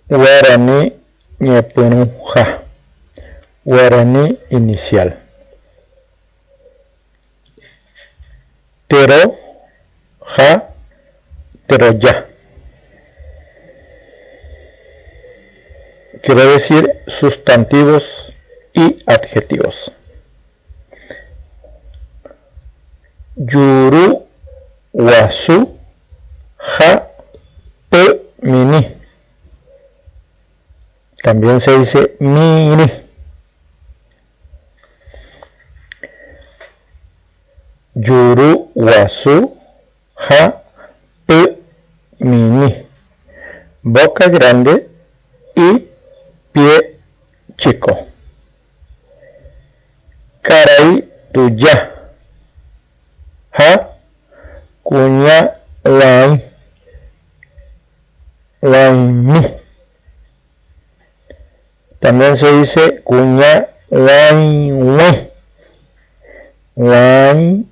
Guaraní ñepunu ja. Guaraní inicial. Tero ja, tero ya. Quiere decir sustantivos y adjetivos. Yuru wasu ja pe mini. También se dice mini. Yuru wasu ja pe mini. Boca grande y pie chico. Caray tuya. Ja kunya lain. Laini. También se dice cuña lain. Lain.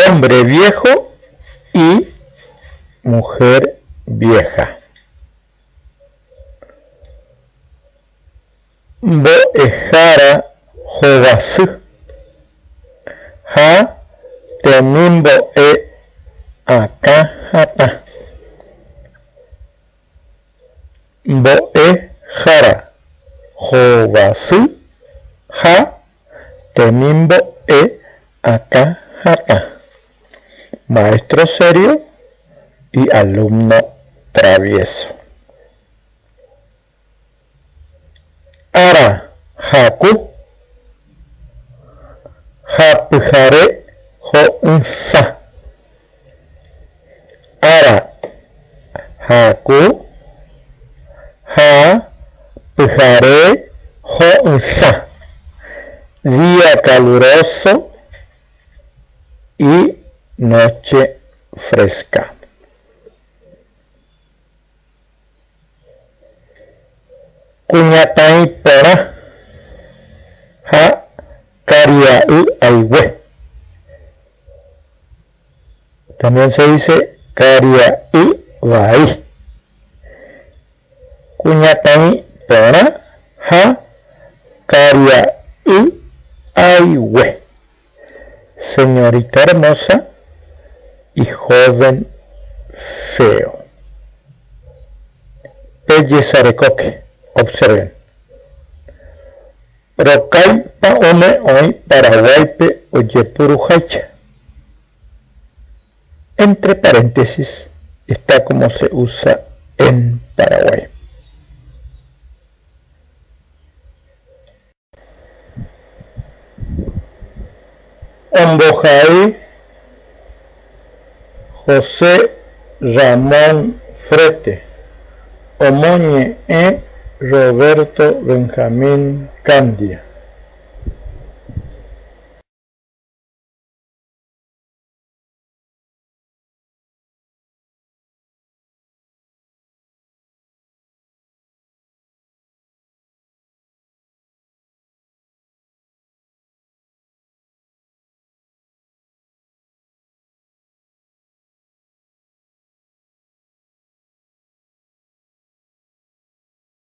Hombre viejo y mujer vieja. Bo ejara jovasu. Ja temimbo e akahata. Bo ejara jovasu. Ja temimbo e akahata. Maestro serio y alumno travieso. Ara haku hapujare ho'unsa. Ara haku hapujare ho'unsa. Día caluroso y noche fresca. Kuñatai pora ja kariau aiwe. También se dice kariau vai. Kuñatai pora ja kariau aiwe. Señorita hermosa y joven feo. Pellezarecoque. Observen. Rokai pa ome hoy Paraguaype oyepurujaicha. Entre paréntesis está como se usa en Paraguay. Ombojai José Ramón Frete. Omoñe Roberto Benjamín Candia.